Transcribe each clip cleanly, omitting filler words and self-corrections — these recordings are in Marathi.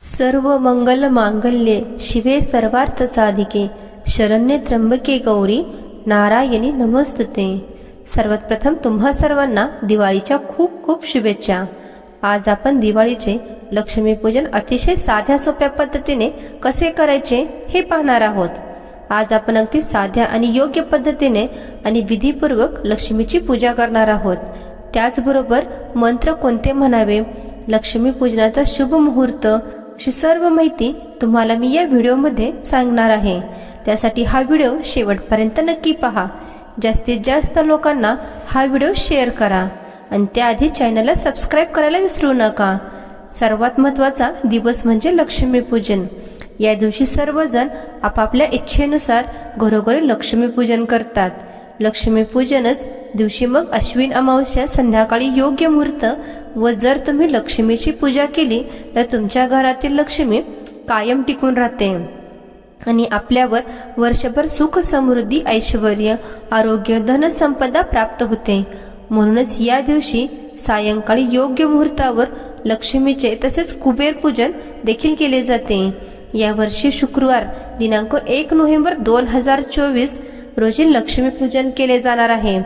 सर्व मंगल मांगल्ये शिवे सर्वार्थ साधिके शरण्ये त्र्यंबके गौरी नारायणी नमस्तुते। सर्वात प्रथम तुम्हा सर्वांना दिवाळीच्या खूप खूप शुभेच्छा। आज आपण दिवाळीचे लक्ष्मीपूजन अतिशय साध्या सोप्या पद्धतीने कसे करायचे हे पाहणार आहोत। आज आपण अगदी साध्या आणि योग्य पद्धतीने आणि विधीपूर्वक लक्ष्मीची पूजा करणार आहोत। त्याचबरोबर मंत्र कोणते म्हणावे, लक्ष्मी पूजनाचा शुभ मुहूर्त अशी सर्व माहिती तुम्हाला मी या व्हिडिओमध्ये सांगणार आहे। त्यासाठी हा व्हिडिओ शेवटपर्यंत नक्की पहा। जास्तीत जास्त लोकांना हा व्हिडिओ शेअर करा आणि त्याआधी चॅनलला सबस्क्राइब करायला विसरू नका। सर्वात महत्त्वाचा दिवस म्हणजे लक्ष्मीपूजन। या दिवशी सर्वजण आपापल्या इच्छेनुसार घरोघरी लक्ष्मीपूजन करतात। लक्ष्मीपूजनच दिवशी मग अश्विन अमावस्या संध्याकाळी योग्य मुहूर्त व जर तुम्ही लक्ष्मीची पूजा केली तर तुमच्या घरातील लक्ष्मी कायम टिकून राहते आणि आपल्यावर वर्षभर सुख समृद्धी ऐश्वर्य आरोग्य धन संपदा प्राप्त होते। म्हणूनच या दिवशी सायंकाळी योग्य मुहूर्तावर लक्ष्मीचे तसेच कुबेर पूजन देखील केले जाते। या वर्षी शुक्रवार दिनांक 1 नोव्हेंबर 2024 रोजी लक्ष्मीपूजन केले जाणार आहे।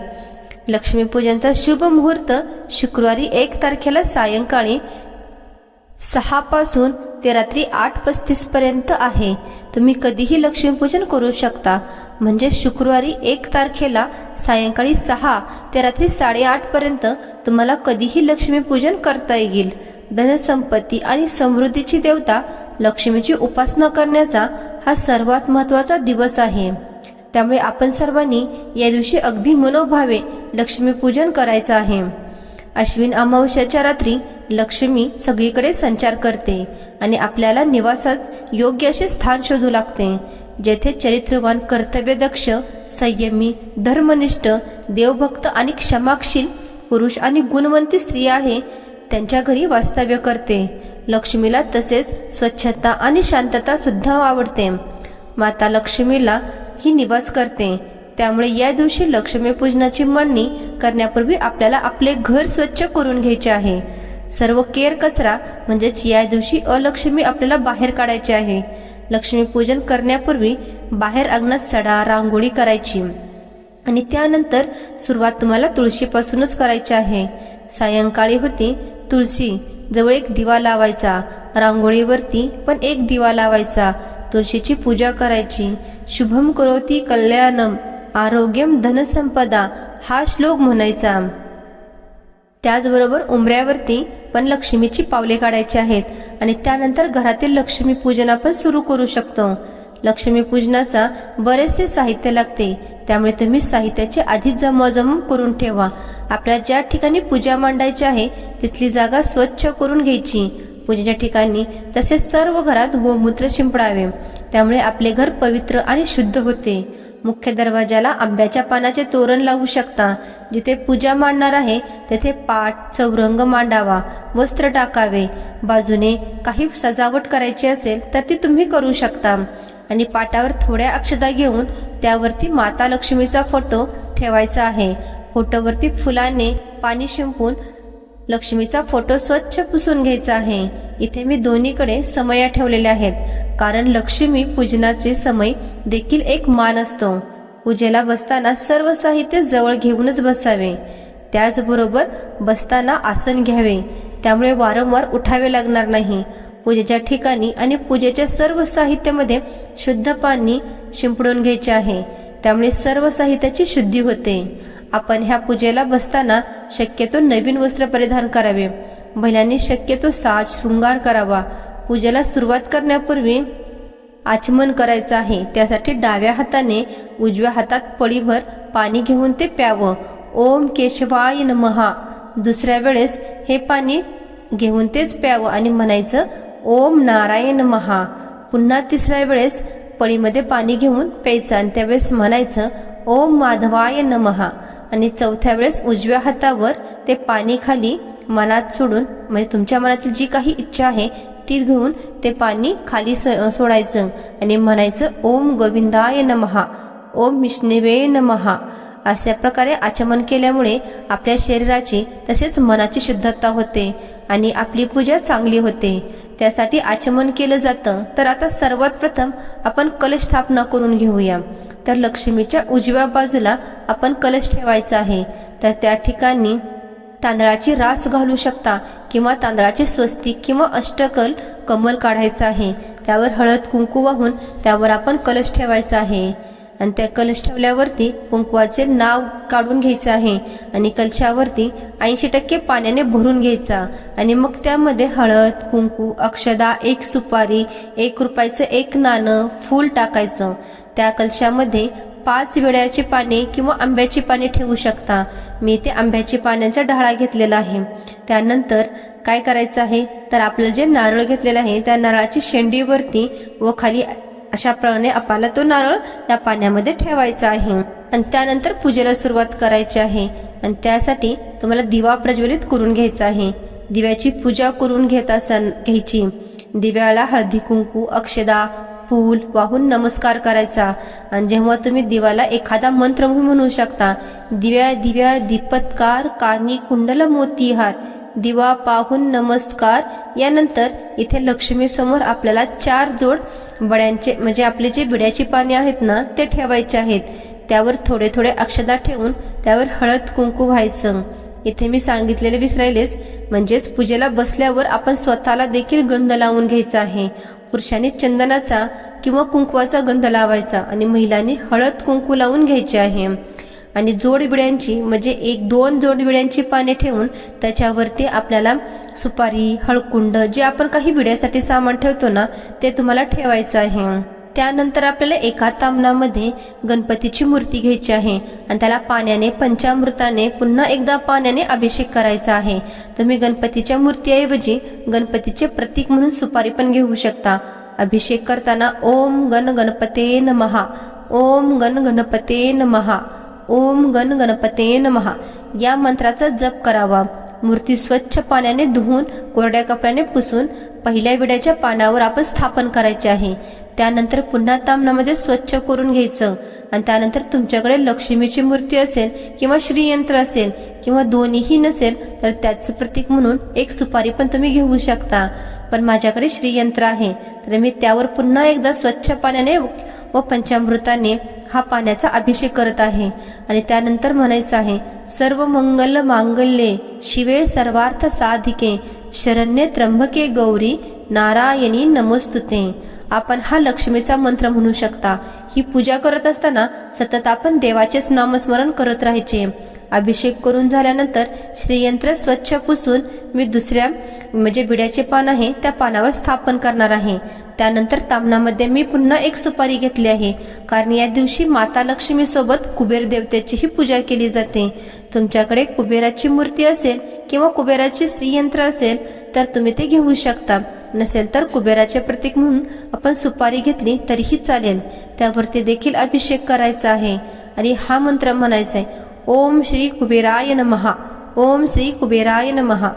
लक्ष्मीपूजनचा शुभ मुहूर्त शुक्रवारी 1 तारखेला सायंकाळी 6 पासून ते रात्री 8:35 पर्यंत आहे। तुम्ही कधीही लक्ष्मीपूजन करू शकता, म्हणजे शुक्रवारी 1 तारखेला सायंकाळी 6 ते रात्री 8:30 पर्यंत तुम्हाला कधीही लक्ष्मीपूजन करता येईल। धनसंपत्ती आणि समृद्धीची देवता लक्ष्मीची उपासना करण्याचा हा सर्वात महत्त्वाचा दिवस आहे। त्यामुळे आपण सर्वांनी या दिवशी अगदी मनोभावे लक्ष्मीपूजन करायचं आहे। अश्विन अमावस्याच्या रात्री लक्ष्मी सगळीकडे संचार करते आणि आपल्याला निवासात योग्य असे स्थान शोधू लागते। जेथे चरित्रवान कर्तव्यदक्ष संयमी धर्मनिष्ठ देवभक्त आणि क्षमाशील पुरुष आणि गुणवंती स्त्री आहे त्यांच्या घरी वास्तव्य करते। लक्ष्मीला तसेच स्वच्छता आणि शांतता सुद्धा आवडते। माता लक्ष्मीला ही निवास करते। त्यामुळे या दिवशी लक्ष्मीपूजनाची मांडणी करण्यापूर्वी आपल्याला आपले घर स्वच्छ करून घ्यायचे आहे। सर्व केर कचरा म्हणजेच या दिवशी अलक्ष्मी आपल्याला बाहेर काढायचे आहे। लक्ष्मीपूजन करण्यापूर्वी बाहेर अंगणात सडा रांगोळी करायची आणि त्यानंतर सुरुवात तुम्हाला तुळशीपासूनच करायची आहे। सायंकाळी होती तुळशी जवळ एक दिवा लावायचा, रांगोळीवरती पण एक दिवा लावायचा, तुळशीची पूजा करायची। शुभम करोती कल्याणम आरोग्यम धनसंपदा हा श्लोक म्हणायचा। त्याचबरोबर उंबऱ्यावरती पण लक्ष्मीची पावले काढायची आहेत आणि त्यानंतर घरातील लक्ष्मी पूजन आपण सुरू करू शकतो। लक्ष्मी पूजनाचा बरेचसे साहित्य लागते, त्यामुळे तुम्ही साहित्याची आधी जमवाजम करून ठेवा। आपल्या ज्या ठिकाणी पूजा मांडायची आहे तिथली जागा स्वच्छ करून घ्यायची। पूजेच्या ठिकाणी तसेच सर्व घरात गोमूत्र शिंपडावे, त्यामुळे आपले घर पवित्र आणि शुद्ध होते। मुख्य दरवाजाला आंब्याच्या पानाचे तोरण लावू शकता। जिथे पूजा मांडणार आहे तेथे पाट चौरंग मांडावा, वस्त्र टाकावे। बाजूने काही सजावट करायची असेल तर ती तुम्ही करू शकता आणि पाटावर थोड्या अक्षता घेऊन त्यावरती माता लक्ष्मीचा फोटो ठेवायचा आहे। फोटोवरती फुलाने पाणी शिंपून लक्ष्मीचा फोटो स्वच्छ पुसून घ्यायचा आहे। इथे मी दोन्हीकडे समया ठेवलेल्या आहेत, कारण लक्ष्मी पूजनाचे समय देखील एक मान असतो। पूजेला बसताना सर्व साहित्य जवळ घेऊनच बसावे। त्याचबरोबर बसताना आसन घ्यावे, त्यामुळे वारंवार उठावे लागणार नाही। पूजेच्या ठिकाणी आणि पूजेच्या सर्व साहित्यामध्ये शुद्ध पाणी शिंपडून घ्यायचे आहे, त्यामुळे सर्व साहित्याची शुद्धी होते। आपण ह्या पूजेला बसताना शक्यतो नवीन वस्त्र परिधान करावे। महिलांनी शक्यतो साज शृंगार करावा। पूजेला सुरुवात करण्यापूर्वी आचमन करायचं आहे, त्यासाठी डाव्या हाताने उजव्या हातात पळीभर पाणी घेऊन ते प्यावं। ओम केशवाय नमः। दुसऱ्या वेळेस हे पाणी घेऊन तेच प्यावं आणि म्हणायचं ओम नारायण नमः। पुन्हा तिसऱ्या वेळेस पळीमध्ये पाणी घेऊन प्यायचं आणि त्यावेळेस म्हणायचं ओम माधवाय नमः आणि चौथ्या वेळेस उजव्या हातावर ते पाणी खाली मनात सोडून, म्हणजे तुमच्या मनातील जी काही इच्छा आहे ती घेऊन ते पाणी खाली सोडायचं आणि म्हणायचं ओम गोविंदाय नमः ओम विष्णवे नमः। अशा प्रकारे आचमन केल्यामुळे आपल्या शरीराची तसेच मनाची शुद्धता होते आणि आपली पूजा चांगली होते। त्यासाठी आचमन केलं जातं। तर आता सर्वात प्रथम आपण कलश स्थापना करून घेऊया। तर लक्ष्मीच्या उजव्या बाजूला आपण कलश ठेवायचा आहे। तर त्या ठिकाणी तांदळाची रास घालू शकता किंवा तांदळाचे स्वस्तिक किंवा अष्टकल कमल काढायचं आहे। त्यावर हळद कुंकू वाहून त्यावर आपण कलश ठेवायचा आहे आणि त्या कलश ठेवल्यावरती कुंकवाचे नाव काढून घ्यायचं आहे आणि कलशावरती 80% पाण्याने भरून घ्यायचा आणि मग त्यामध्ये हळद कुंकू अक्षदा 1 सुपारी 1 रुपयाचं 1 नाणं फूल टाकायचं। त्या कलशामध्ये 5 विड्याची पाने किंवा आंब्याची पाने ठेवू शकता। मी ते आंब्याची पानांचा ढाळा घेतलेला आहे। त्यानंतर काय करायचं आहे तर आपलं जे नारळ घेतलेलं आहे त्या नारळाची शेंडीवरती व खाली अशा प्रमाणे आपल्याला तो नारळ त्या पाण्यामध्ये ठेवायचा आहे आणि त्यानंतर पूजेला सुरुवात करायची आहे आणि त्यासाठी तुम्हाला दिवा प्रज्वलित करून घ्यायचा आहे। दिव्याची पूजा करून घ्यायची। दिव्याला हळदी कुंकू अक्षदा फूल वाहून नमस्कार करायचा आणि जेव्हा तुम्ही दिवाला एखादा मंत्र म्हणू शकता। दिव्या दिव्या दीपत्कार कानी कुंडल मोतीहार दिवा पाहून नमस्कार। यानंतर इथे लक्ष्मी समोर आपल्याला 4 जोड बड्यांचे म्हणजे आपले जे विड्याची पाने आहेत ना ते ठेवायचे आहेत। त्यावर थोडे थोडे अक्षदा ठेवून त्यावर हळद कुंकू व्हायचं। इथे मी सांगितलेले विसरायलेच, म्हणजेच पूजेला बसल्यावर आपण स्वतःला देखील गंध लावून घ्यायचा आहे। पुरुषांनी चंदनाचा किंवा कुंकवाचा गंध लावायचा आणि महिलांनी हळद कुंकू लावून घ्यायचे आहे आणि जोड विड्यांची म्हणजे 1-2 जोड विड्यांची पाने ठेवून त्याच्यावरती आपल्याला सुपारी हळकुंड जे आपण काही विड्यासाठी सामान ठेवतो ना ते तुम्हाला ठेवायचं आहे। त्यानंतर आपल्याला एका तामणामध्ये गणपतीची मूर्ती घ्यायची आहे आणि त्याला पाण्याने पंचामृताने पुन्हा एकदा पाण्याने अभिषेक करायचा आहे। तुम्ही गणपतीच्या मूर्तीऐवजी गणपतीचे प्रतीक म्हणून सुपारी पण घेऊ शकता। अभिषेक करताना ओम गण गणपते नमः ओम गण गणपते नमः ओम गण गणपते नमः या मंत्राचा जप करावा। मूर्ती स्वच्छ पाण्याने धुवून कोरड्या कपड्याने पुसून पहिल्या विड्याच्या पानावर आपण स्थापन करायचे आहे। त्यानंतर पुन्हा तामणामध्ये स्वच्छ करून घ्यायचं आणि त्यानंतर तुमच्याकडे लक्ष्मीची मूर्ती असेल किंवा श्रीयंत्र असेल किंवा दोन्हीही नसेल तर त्याचं प्रतीक म्हणून 1 सुपारी पण तुम्ही घेऊ शकता। पण माझ्याकडे श्रीयंत्र आहे तर मी त्यावर पुन्हा एकदा स्वच्छ पाण्याने व पंचामृताने हा पाण्याचा अभिषेक करत आहे आणि त्यानंतर म्हणायचं आहे सर्व मंगल मांगल्ये शिवे सर्वार्थ साधिके शरण्ये त्र्यंबके गौरी नारायणी नमोस्तुते। आपण हा लक्ष्मीचा मंत्र म्हणू शकता। ही पूजा करत असताना सतत आपण देवाचेच नामस्मरण करत राहायचे। अभिषेक करून झाल्यानंतर श्रीयंत्र स्वच्छ पुसून मी दुसऱ्या म्हणजे विड्याचे पान आहे त्या पानावर स्थापन करणार आहे। त्यानंतर तामणामध्ये मी पुन्हा 1 सुपारी घेतली आहे कारण या दिवशी माता लक्ष्मी सोबत कुबेर देवतेचीही पूजा केली जाते। तुमच्याकडे कुबेराची मूर्ती असेल किंवा कुबेराचे श्रीयंत्र असेल तर तुम्ही ते घेऊ शकता। नसेल तर कुबेराचे प्रतीक म्हणून आपण सुपारी घेतली तरीही चालेल। त्यावरती देखील अभिषेक करायचा आहे आणि हा मंत्र म्हणायचा आहे ओम श्री कुबेराय नमः ओम श्री कुबेराय नमः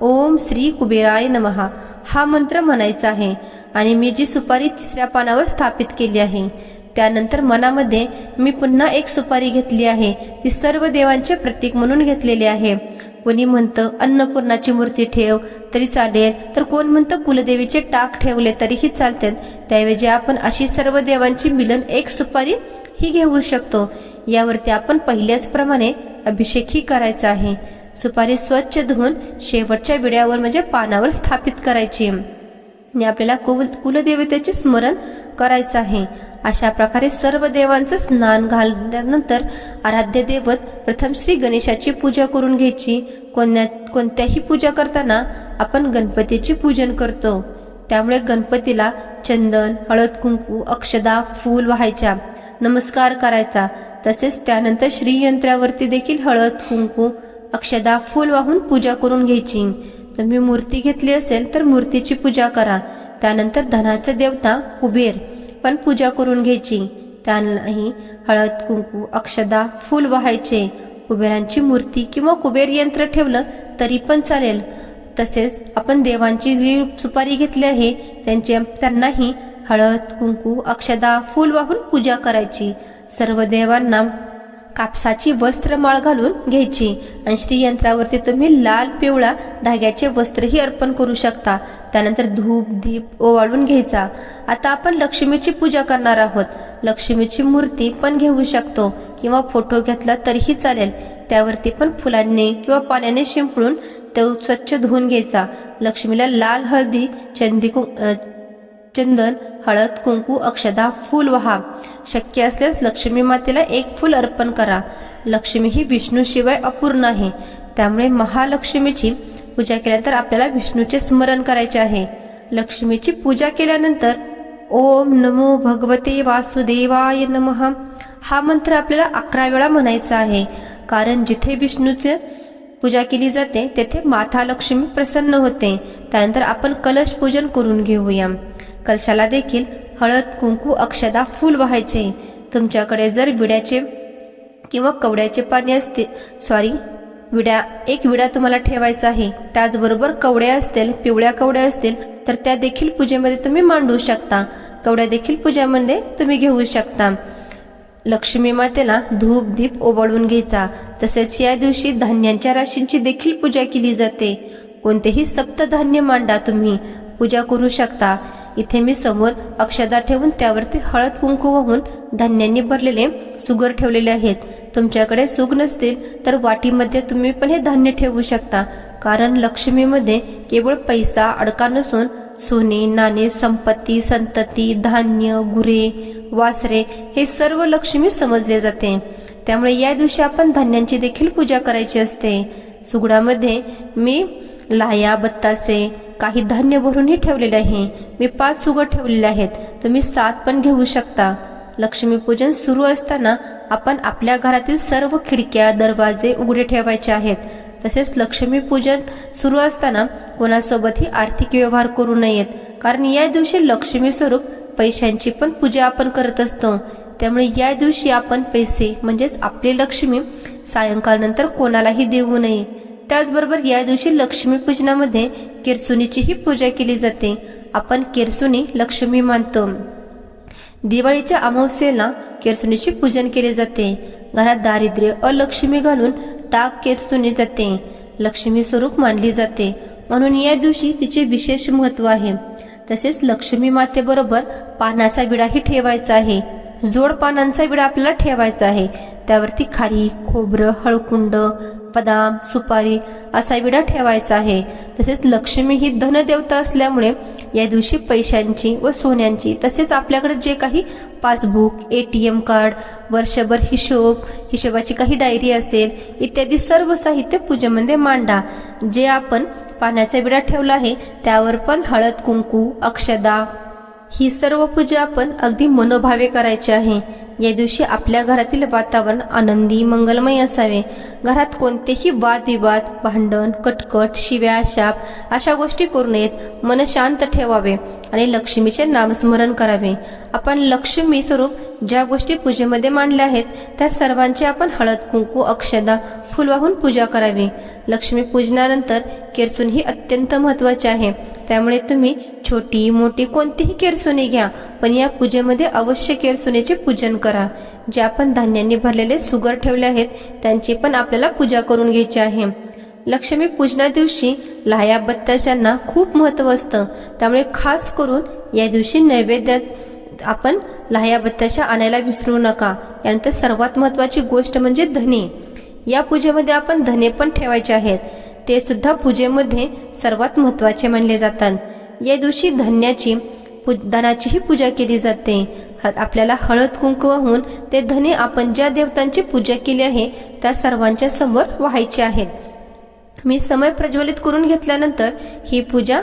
ओम श्री कुबेराय नमः हा मंत्र म्हणायचा आहे आणि मी जी सुपारी 3ऱ्या पानावर स्थापित केली आहे त्यानंतर मनामध्ये मी पुन्हा 1 सुपारी घेतली आहे। ती सर्व देवांचे प्रतीक म्हणून घेतलेली आहे। कोणी म्हणतं अन्नपूर्णाची मूर्ती ठेव तरी चालेल तर कोण म्हणतं कुलदेवीचे टाक ठेवले तरीही चालतात। त्याऐवजी आपण अशी सर्व देवांची मिलन 1 सुपारी ही घेऊ शकतो। यावरती आपण पहिल्याच प्रमाणे अभिषेकही करायचा आहे। सुपारी स्वच्छ धुवून शेवटच्या विड्यावर म्हणजे पानावर स्थापित करायची आणि आपल्याला कुलदेवतेचे स्मरण करायचं आहे। अशा प्रकारे सर्व देवांचं स्नान घालल्यानंतर आराध्य दैवत प्रथम श्री गणेशाची पूजा करून घ्यायची। कोणत्याही पूजा करताना आपण गणपतीचे पूजन करतो त्यामुळे गणपतीला चंदन हळद कुंकू अक्षदा फूल वाहायच्या नमस्कार करायचा। तसेच त्यानंतर श्रीयंत्रावरती देखील हळद कुंकू अक्षदा फूल वाहून पूजा करून घ्यायची। तुम्ही मूर्ती घेतली असेल तर मूर्तीची पूजा करा। त्यानंतर धनाचा देवता कुबेर पण पूजा करून घ्यायची। त्यांनाही हळद कुंकू अक्षदा फूल वाहायचे। कुबेरांची मूर्ती किंवा कुबेर यंत्र ठेवलं तरी पण चालेल। तसेच आपण देवांची जी सुपारी घेतली आहे त्यांनाही हळद कुंकू अक्षदा फूल वाहून पूजा करायची। सर्व देवांना कापसाची वस्त्रमाळ घालून घ्यायची आणि श्रीयंत्रावरती तुम्ही लाल पिवळा धाग्याचे वस्त्रही अर्पण करू शकता. त्यानंतर धूप दीप ओवाळून घ्यायचा. आता आपण लक्ष्मीची पूजा करणार आहोत. लक्ष्मीची मूर्ती पण घेऊ शकतो किंवा फोटो घेतला तरीही चालेल. त्यावरती पण फुलांनी किंवा पाण्याने शिंपडून तो स्वच्छ धुवून घ्यायचा. लक्ष्मीला लाल हळदी चंदन हळद कुंकू अक्षदा फूल वाहा. शक्य असल्यास लक्ष्मी मातेला एक फूल अर्पण करा. लक्ष्मी ही विष्णूशिवाय अपूर्ण आहे. त्यामुळे महालक्ष्मीची पूजा केल्यानंतर आपल्याला विष्णूचे स्मरण करायचे आहे. लक्ष्मीची पूजा केल्यानंतर ओम नमो भगवते वासुदेवाय नमः हा मंत्र आपल्याला 11 वेळा म्हणायचा आहे. कारण जिथे विष्णूचे पूजा केली जाते तेथे माता लक्ष्मी प्रसन्न होते. त्यानंतर आपण कलश पूजन करून घेऊया. कलशाला देखील हळद कुंकू अक्षदा फूल वाहायचे. तुमच्याकडे जर विड्याचे किंवा कवड्याचे पाणी असते एक विडा तुम्हाला ठेवायचा आहे. त्याचबरोबर कवड्या असतील पिवळ्या कवड्या असतील तर त्या देखील पूजेमध्ये तुम्ही मांडू शकता. कवड्या देखील पूजेमध्ये तुम्ही घेऊ शकता. लक्ष्मी मातेला धूप दीप ओवाळून घ्यायचा. तसेच या दिवशी धान्यांच्या राशींची देखील पूजा केली जाते. कोणतेही सप्तधान्य मांडा तुम्ही पूजा करू शकता. इथे मी समोर अक्षदा ठेवून त्यावरती हळद कुंकू वाहून धान्यांनी भरलेले सुगर ठेवलेले आहेत. तुमच्याकडे सुग नसतील तर वाटीमध्ये तुम्ही पण हे धान्य ठेवू शकता. कारण लक्ष्मीमध्ये केवळ पैसा अडका नसून सोने नाणे संपत्ती संतती धान्य गुरे वासरे हे सर्व लक्ष्मी समजले जाते. त्यामुळे या दिवशी आपण धान्यांची देखील पूजा करायची असते. सुगडामध्ये मी लाह्या बत्तासे काही धान्य भरूनही ठेवलेले आहे. मी 5 सुगड ठेवलेले आहेत. तुम्ही 7 पण घेऊ शकता. लक्ष्मीपूजन सुरू असताना आपण आपल्या घरातील सर्व खिडक्या दरवाजे उघडे ठेवायचे आहेत. तसेच लक्ष्मीपूजन सुरू असताना कोणासोबतही आर्थिक व्यवहार करू नयेत. कारण या दिवशी लक्ष्मी स्वरूप पैशांची पण पूजा आपण करत असतो. त्यामुळे या दिवशी आपण पैसे म्हणजेच आपली लक्ष्मी सायंकाळनंतर कोणालाही देऊ नये. त्याचबरोबर या दिवशी लक्ष्मी पूजनामध्ये किरसुनीचीही पूजा केली जाते. आपण किरसुनी लक्ष्मी मानतो. दिवाळीच्या अमावस्येला किरसुनीचे पूजन केले जाते. घरात दारिद्र्य अलक्ष्मी घालून टाक किरसुनी जाते. लक्ष्मी स्वरूप मानली जाते म्हणून या दिवशी तिचे विशेष महत्व आहे. तसेच लक्ष्मी मातेबरोबर पानाचा विडाही ठेवायचा आहे. जोड पानांचा विडा आपल्याला ठेवायचा आहे. त्यावरती खारी खोबरं हळकुंड बदाम सुपारी असा विडा ठेवायचा आहे. तसेच लक्ष्मी ही धनदेवता असल्यामुळे या दिवशी पैशांची व सोन्यांची तसेच आपल्याकडे जे काही पासबुक ATM कार्ड वर्षभर हिशोबाची काही डायरी असेल इत्यादी सर्व साहित्य पूजेमध्ये मांडा. जे आपण पाण्याचा विडा ठेवला आहे त्यावर पण हळद कुंकू अक्षदा ही सर्व पूजा आपण अगदी मनोभावे करायची आहे. या दिवशी आपल्या घरातील वातावरण आनंदी मंगलमय असावे. घरात कोणतेही वादविवाद भांडण कटकट शिव्या शाप अशा गोष्टी करू नयेत. मन शांत ठेवावे आणि लक्ष्मीचे नामस्मरण करावे. आपण लक्ष्मी स्वरूप ज्या गोष्टी पूजेमध्ये मांडल्या आहेत त्या सर्वांची आपण हळद कुंकू अक्षदा फूल वाहून पूजा करावी. लक्ष्मी पूजनानंतर किरसून ही अत्यंत महत्वाची आहे. त्यामुळे तुम्ही छोटी मोठी कोणतीही किरसुनी घ्या पण या पूजेमध्ये अवश्य किरसुनीचे पूजन करा. जे आपण धान्यांनी भरलेले सुगर ठेवले आहेत त्यांची पण आपल्याला पूजा करून घ्यायची आहे. लक्ष्मी पूजना दिवशी लाह्या बत्ताशांना खूप महत्व असतं. त्यामुळे खास करून या दिवशी नैवेद्यात आपण लाह्या बत्ताशा आणायला विसरू नका. यानंतर सर्वात महत्वाची गोष्ट म्हणजे धने. या पूजेमध्ये आपण धने पण ठेवायचे आहेत. ते सुद्धा पूजेमध्ये सर्वात महत्वाचे मानले जातात. या दिवशी धनाचीही पूजा केली जाते. आपल्याला हळद कुंकू वाहून ते धने आपण ज्या देवतांची पूजा केली आहे त्या सर्वांच्या समोर वाहायचे आहेत. मी समय प्रज्वलित करून घेतल्यानंतर ही पूजा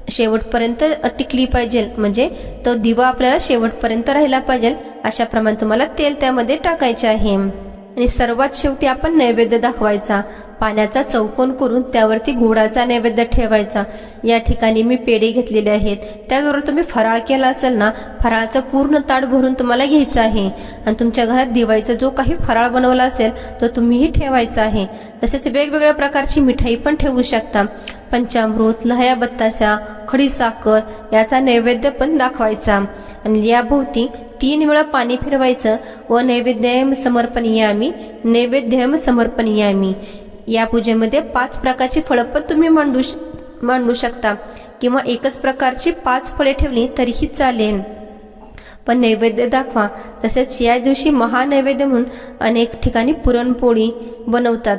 शेवटपर्यंत टिकली पाहिजे. म्हणजे तो दिवा आपल्याला शेवटपर्यंत राहिला पाहिजे. अशा प्रमाणे तुम्हाला तेल त्यामध्ये टाकायचे आहे. आणि सर्वात शेवटी आपण नैवेद्य दाखवायचा. पाण्याचा चौकोन करून त्यावरती गुळाचा नैवेद्य ठेवायचा. या ठिकाणी मी पेढे घेतलेले आहेत. त्याचबरोबर तुम्ही फराळ केला असेल ना फराळाचं पूर्ण ताट भरून तुम्हाला घ्यायचं आहे. आणि तुमच्या घरात दिवाळीचा जो काही फराळ बनवला असेल तो तुम्हीही ठेवायचा आहे. तसेच वेगवेगळ्या प्रकारची मिठाई पण ठेवू शकता. पंचामृत लाह्या बत्ताशा खडी साखर याचा नैवेद्य पण दाखवायचा आणि याभोवती 3 वेळा पाणी फिरवायचं व नैवेद्यम समर्पणीयामी नैवेद्यम समर्पणीयामी. या पूजेमध्ये 5 प्रकारची फळं पण तुम्ही मांडू शकता किंवा एकच प्रकारची 5 फळे ठेवली तरीही चालेल, पण नैवेद्य दाखवा. तसेच या दिवशी महानैवेद्य म्हणून अनेक ठिकाणी पुरणपोळी बनवतात.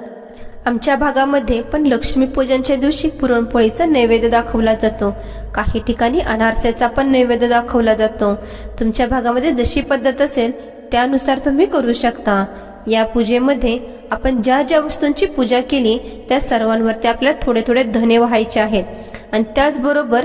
आमच्या भागामध्ये पण लक्ष्मीपूजनच्या दिवशी पुरणपोळीचा नैवेद्य दाखवला जातो. काही ठिकाणी अनारसेचा पण नैवेद्य दाखवला जातो. तुमच्या भागामध्ये जशी पद्धत असेल त्यानुसार तुम्ही करू शकता. या पूजेमध्ये आपण ज्या ज्या वस्तूंची पूजा केली त्या सर्वांवरती आपल्याला थोडे थोडे धने व्हायचे आहेत आणि त्याचबरोबर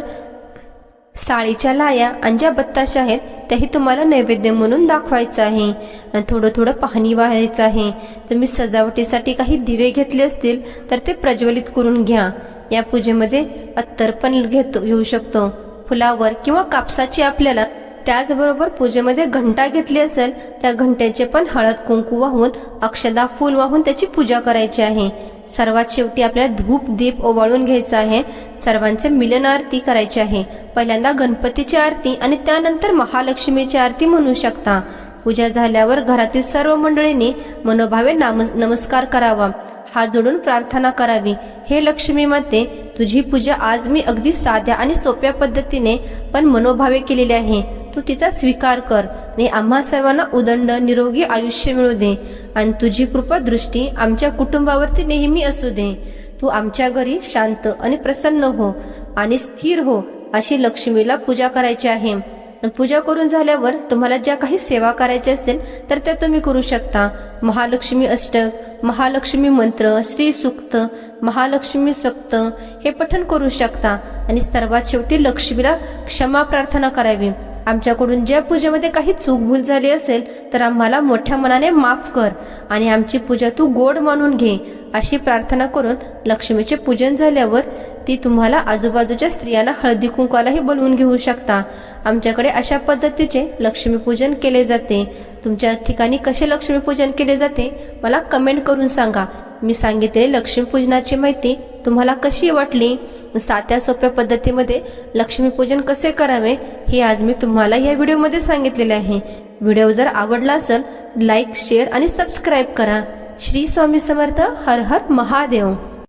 साळीच्या लाया आणि ज्या बत्ताशा आहेत त्याही तुम्हाला नैवेद्य म्हणून दाखवायचं आहे आणि थोडं थोडं पाणी वाहायचं आहे. तुम्ही सजावटीसाठी काही दिवे घेतले असतील तर ते प्रज्वलित करून घ्या. या पूजेमध्ये अत्तर पण घेऊ शकतो, फुलावर किंवा कापसाची आपल्याला. त्याचबरोबर पूजेमध्ये घंटा घेतली असेल त्या घंट्याचे पण हळद कुंकू वाहून अक्षदा फूल वाहून त्याची पूजा करायची आहे. सर्वात शेवटी आपल्याला धूप दीप ओवाळून घ्यायचा आहे. सर्वांचे मिलन आरती करायची आहे. पहिल्यांदा गणपतीची आरती आणि त्यानंतर महालक्ष्मीची आरती म्हणू शकता. पूजा झाल्यावर घरातील सर्व मंडळींनी मनोभावे नमस्कार करावा, हात जोडून प्रार्थना करावी. हे लक्ष्मी माते, तुझी पूजा आज मी अगदी साध्या आणि सोप्या पद्धतीने पण मनोभावे केलेली आहे. तू तिचा स्वीकार कर आणि आम्हा सर्वांना उदंड निरोगी आयुष्य मिळू दे आणि तुझी कृपा दृष्टी आमच्या कुटुंबावरती नेहमी असू दे. तू आमच्या घरी शांत आणि प्रसन्न हो आणि स्थिर हो, अशी लक्ष्मीला पूजा करायची आहे. पूजा करून झाल्यावर तुम्हाला ज्या काही सेवा करायच्या असतील तर त्या तुम्ही करू शकता. महालक्ष्मी अष्टक, महालक्ष्मी मंत्र, श्री सूक्त, महालक्ष्मी सक्त हे पठण करू शकता आणि सर्वात शेवटी लक्ष्मीला क्षमा प्रार्थना करावी. आमच्याकडून ज्या पूजेमध्ये काही चूकभूल झाली असेल तर आम्हाला मोठ्या मनाने माफ कर आणि आमची पूजा तू गोड मानून घे, अशी प्रार्थना करून लक्ष्मीचे पूजन झाल्यावर ती तुम्हाला आजूबाजूच्या स्त्रियांना हळदी कुंकवालाही बोलवून घेऊ शकता. आमच्याकडे अशा पद्धतीचे लक्ष्मीपूजन केले जाते. तुमच्या ठिकाणी कसे लक्ष्मीपूजन केले जाते मला कमेंट करून सांगा. मी सांगितलेली लक्ष्मीपूजनाची माहिती तुम्हाला कशी वाटली, साध्या सोप्या पद्धतीमध्ये लक्ष्मीपूजन कसे करावे हे आज मी तुम्हाला या व्हिडिओमध्ये सांगितलेले आहे. व्हिडिओ जर आवडला असेल लाईक, शेअर आणि सबस्क्राईब करा. श्री स्वामी समर्थ. हर हर महादेव.